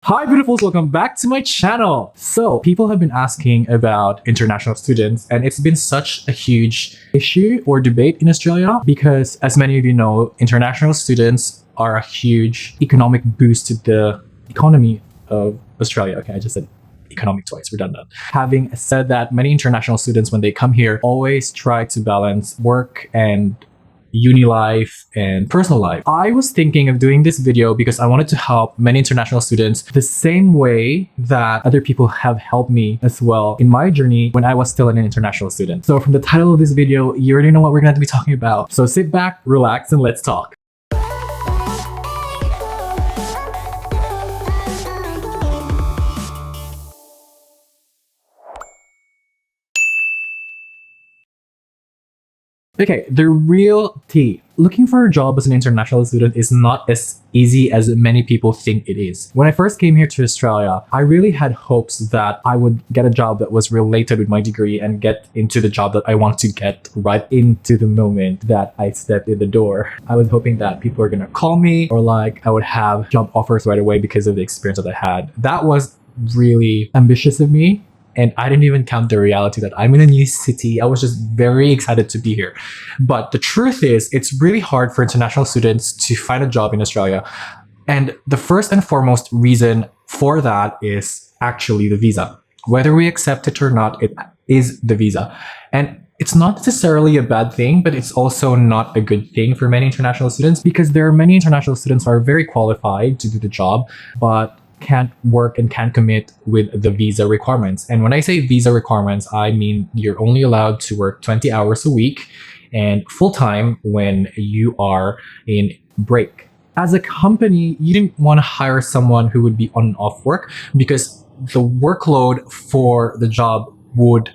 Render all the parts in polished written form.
Hi beautifuls, welcome back to my channel. So people have been asking about international students, and it's been such a huge issue or debate in Australia because, as many of you know, international students are a huge economic boost to the economy of Australia. Okay, I just said economic twice, redundant. Having said that, many international students, when they come here, always try to balance work and uni life and personal life. I was thinking of doing this video because I wanted to help many international students the same way that other people have helped me as well in my journey when I was still an international student. So from the title of this video, you already know what we're going to be talking about. So sit back, relax, and let's talk. Okay, the real tea. Looking for a job as an international student is not as easy as many people think it is. When I first came here to Australia, I really had hopes that I would get a job that was related with my degree and get into the job that I want to get right into the moment that I stepped in the door. I was hoping that people are gonna call me or like I would have job offers right away because of the experience that I had. That was really ambitious of me. And I didn't even count the reality that I'm in a new city. I was just very excited to be here. But the truth is, it's really hard for international students to find a job in Australia. And the first and foremost reason for that is actually the visa. Whether we accept it or not, it is the visa. And it's not necessarily a bad thing, but it's also not a good thing for many international students because there are many international students who are very qualified to do the job, but can't work and can't commit with the visa requirements. And when I say visa requirements, I mean you're only allowed to work 20 hours a week and full-time when you are in break. As a company, you didn't want to hire someone who would be on and off work because the workload for the job would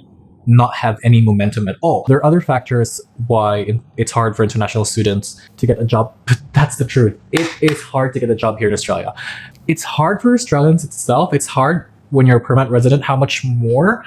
not have any momentum at all. There are other factors why it's hard for international students to get a job, but that's the truth. It is hard to get a job here in Australia. It's hard for Australians itself. It's hard when you're a permanent resident, how much more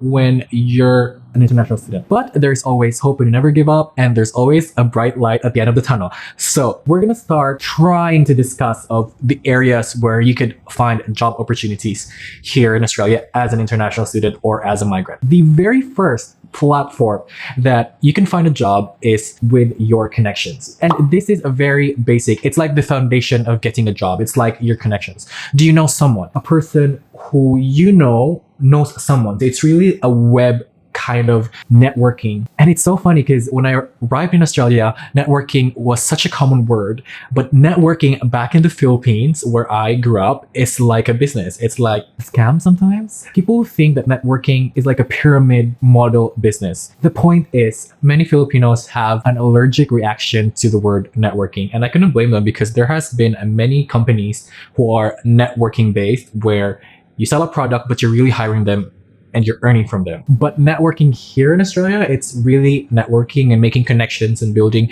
when you're an international student. But there's always hope and you never give up, and there's always a bright light at the end of the tunnel. So we're gonna start trying to discuss of the areas where you could find job opportunities here in Australia as an international student or as a migrant. The very first platform that you can find a job is with your connections. And this is a very basic, it's like the foundation of getting a job. It's like your connections. Do you know someone? A person who you know knows someone. It's really a web kind of networking. And it's so funny because when I arrived in Australia, networking was such a common word, but networking back in the Philippines where I grew up is like a business. It's like a scam sometimes. People think that networking is like a pyramid model business. The point is many Filipinos have an allergic reaction to the word networking, and I couldn't blame them because there has been many companies who are networking based where you sell a product, but you're really hiring them and you're earning from them. But networking here in Australia, it's really networking and making connections and building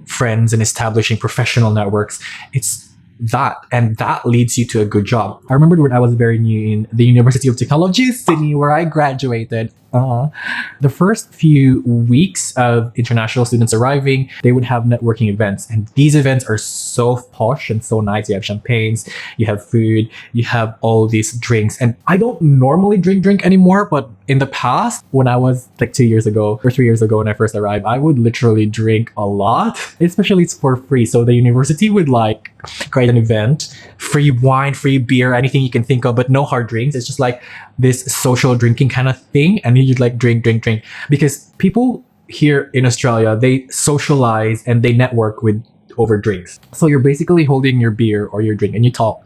friends and establishing professional networks. It's that, and that leads you to a good job. I remember when I was very new in the University of Technology, Sydney, where I graduated. The first few weeks of international students arriving, they would have networking events. And these events are so posh and so nice. You have champagnes, you have food, you have all these drinks. And I don't normally drink anymore, but in the past, when I was like 2 years ago or 3 years ago when I first arrived, I would literally drink a lot, especially it's for free. So the university would like create an event, free wine, free beer, anything you can think of, but no hard drinks. It's just like this social drinking kind of thing. And you'd like drink because people here in Australia, they socialize and they network with over drinks. So you're basically holding your beer or your drink and you talk.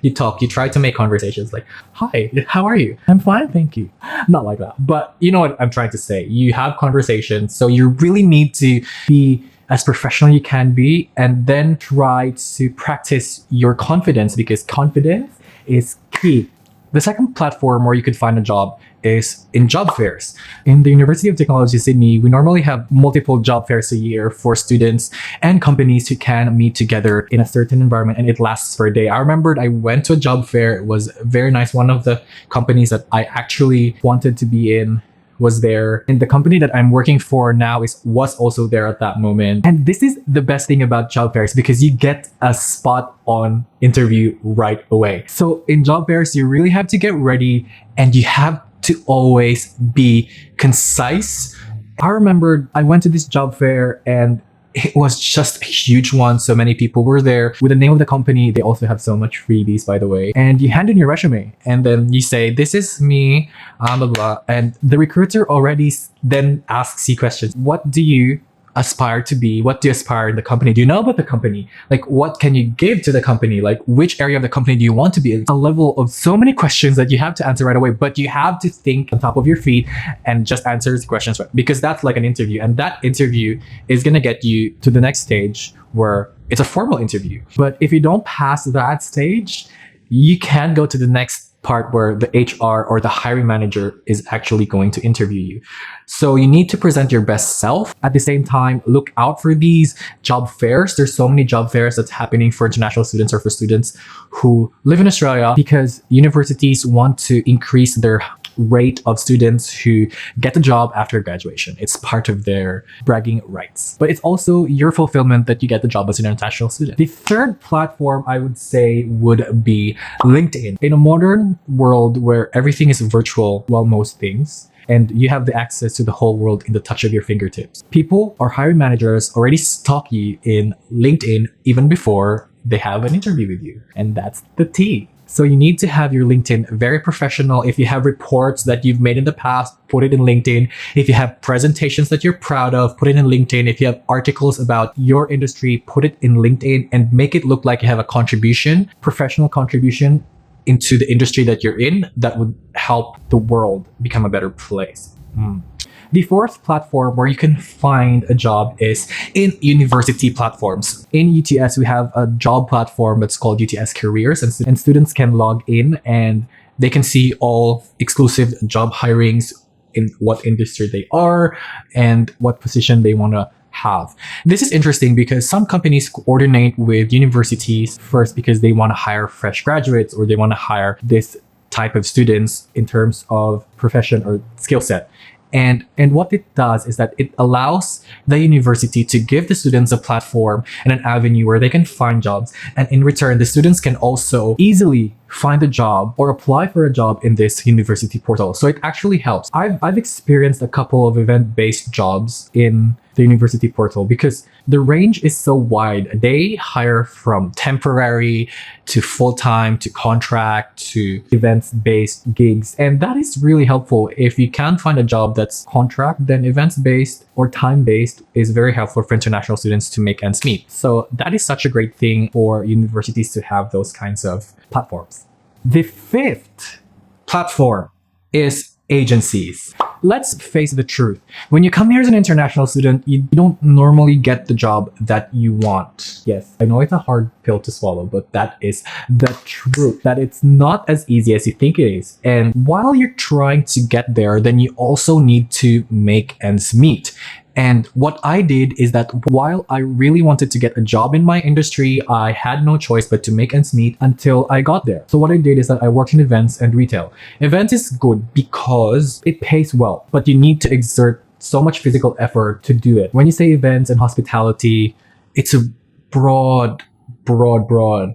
You talk, you try to make conversations like, hi, how are you? I'm fine, thank you. Not like that. But you know what I'm trying to say. You have conversations. So you really need to be as professional you can be and then try to practice your confidence because confidence is key. The second platform where you could find a job is in job fairs. In the University of Technology Sydney, we normally have multiple job fairs a year for students and companies who can meet together in a certain environment, and it lasts for a day. I remembered I went to a job fair. It was very nice. One of the companies that I actually wanted to be in was there, and the company that I'm working for now was also there at that moment. And this is the best thing about job fairs, because you get a spot on interview right away. So in job fairs, you really have to get ready, and you have to always be concise. I remember I went to this job fair, and it was just a huge one. So many people were there with the name of the company. They also have so much freebies, by the way. And you hand in your resume, and then you say, this is me, blah, blah, blah. And the recruiter already then asks you questions. What do you aspire to be? What do you aspire in the company? Do you know about the company? Like, what can you give to the company? Like, which area of the company do you want to be in? A level of so many questions that you have to answer right away, but you have to think on top of your feet and just answer the questions, right? Because that's like an interview, and that interview is going to get you to the next stage, where it's a formal interview. But if you don't pass that stage, you can't go to the next part, where the HR or the hiring manager is actually going to interview you. So you need to present your best self. At the same time, look out for these job fairs. There's so many job fairs that's happening for international students or for students who live in Australia, because universities want to increase their rate of students who get a job after graduation. It's part of their bragging rights. But it's also your fulfillment that you get the job as an international student. The third platform I would say would be LinkedIn. In a modern world where everything is virtual, well, most things, and you have the access to the whole world in the touch of your fingertips, people or hiring managers already stalk you in LinkedIn even before they have an interview with you. And that's the tea. So you need to have your LinkedIn very professional. If you have reports that you've made in the past, put it in LinkedIn. If you have presentations that you're proud of, put it in LinkedIn. If you have articles about your industry, put it in LinkedIn, and make it look like you have a contribution, professional contribution into the industry that you're in, that would help the world become a better place. The fourth platform where you can find a job is in university platforms. In UTS, we have a job platform that's called UTS Careers, and students can log in and they can see all exclusive job hirings in what industry they are and what position they want to have. This is interesting because some companies coordinate with universities first because they want to hire fresh graduates, or they want to hire this type of students in terms of profession or skill set. And what it does is that it allows the university to give the students a platform and an avenue where they can find jobs. And in return, the students can also easily find a job or apply for a job in this university portal. So it actually helps. I've experienced a couple of event-based jobs in the university portal because the range is so wide. They hire from temporary to full-time to contract to events-based gigs. And that is really helpful. If you can't find a job that's contract, then events-based or time-based is very helpful for international students to make ends meet. So that is such a great thing for universities to have those kinds of platforms. The fifth platform is agencies. Let's face the truth. When you come here as an international student, you don't normally get the job that you want. Yes, I know it's a hard pill to swallow, but that is the truth. That it's not as easy as you think it is. And while you're trying to get there, then you also need to make ends meet. And what I did is that while I really wanted to get a job in my industry, I had no choice but to make ends meet until I got there. So what I did is that I worked in events and retail. Events is good because it pays well, but you need to exert so much physical effort to do it. When you say events and hospitality, it's a broad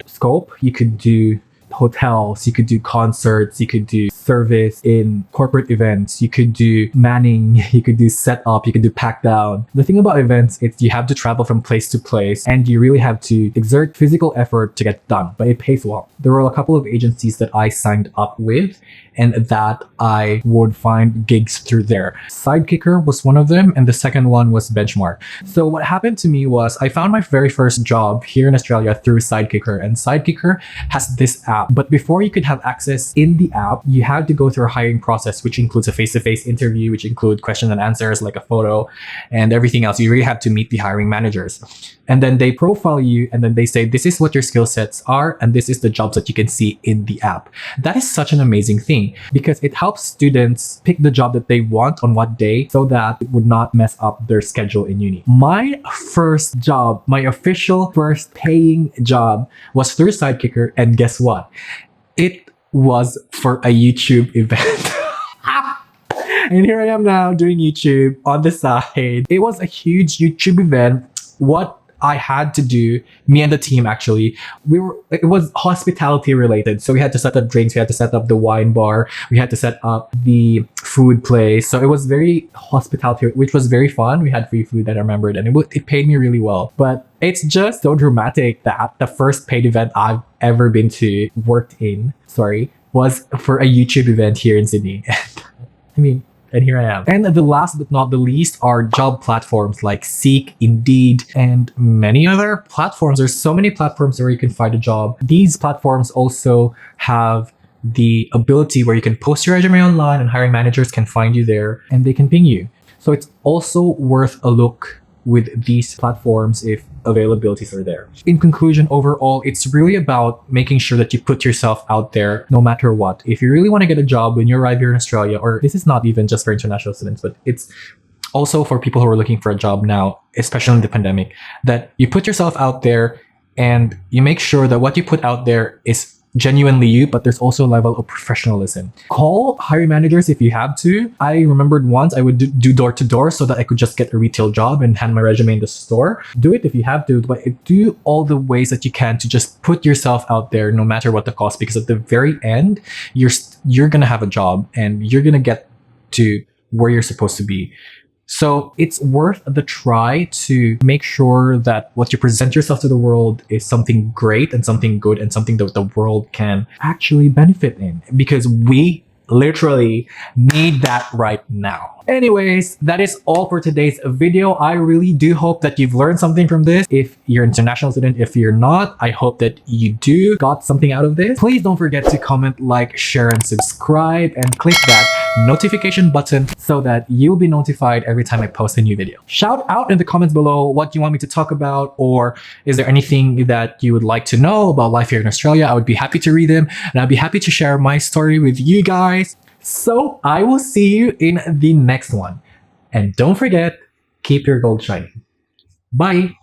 scope. You could do hotels, you could do concerts, you could do service in corporate events, you could do manning, you could do setup, you could do pack down. The thing about events is you have to travel from place to place and you really have to exert physical effort to get done, but it pays well. There were a couple of agencies that I signed up with and that I would find gigs through there. Sidekicker was one of them, and the second one was Benchmark. So what happened to me was I found my very first job here in Australia through Sidekicker, and Sidekicker has this app. But before you could have access in the app, you had to go through a hiring process, which includes a face-to-face interview, which include questions and answers like a photo and everything else. You really have to meet the hiring managers. And then they profile you and then they say, this is what your skill sets are and this is the jobs that you can see in the app. That is such an amazing thing because it helps students pick the job that they want on what day so that it would not mess up their schedule in uni. My first job, my official first paying job was through Sidekicker, and guess what? It was for a YouTube event. And here I am now doing YouTube on the side. It was a huge YouTube event. What I had to do, me and the team actually, it was hospitality related. So we had to set up drinks, we had to set up the wine bar, we had to set up the food place. So it was very hospitality, which was very fun. We had free food that I remembered, and it paid me really well. But it's just so dramatic that the first paid event I've ever been to, was for a YouTube event here in Sydney. I mean, and here I am. And the last but not the least are job platforms like Seek, Indeed, and many other platforms. There's so many platforms where you can find a job. These platforms also have the ability where you can post your resume online and hiring managers can find you there and they can ping you. So it's also worth a look with these platforms if availabilities are there. In conclusion, overall, it's really about making sure that you put yourself out there no matter what. If you really want to get a job when you arrive here in Australia, or this is not even just for international students, but it's also for people who are looking for a job now, especially in the pandemic, that you put yourself out there and you make sure that what you put out there is genuinely you, but there's also a level of professionalism. Call hiring managers if you have to. I remembered once I would do door to door so that I could just get a retail job and hand my resume in the store. Do it if you have to, but do all the ways that you can to just put yourself out there no matter what the cost, because at the very end, you're gonna have a job and you're gonna get to where you're supposed to be. So it's worth the try to make sure that what you present yourself to the world is something great and something good and something that the world can actually benefit in, because we literally need that right now. Anyways, that is all for today's video. I really do hope that you've learned something from this. If you're an international student, if you're not, I hope that you do got something out of this. Please don't forget to comment, like, share, and subscribe, and click that notification button so that you'll be notified every time I post a new video. Shout out in the comments below what you want me to talk about, or is there anything that you would like to know about life here in Australia? I would be happy to read them, and I'd be happy to share my story with you guys. So I will see you in the next one. And don't forget, keep your gold shining. Bye.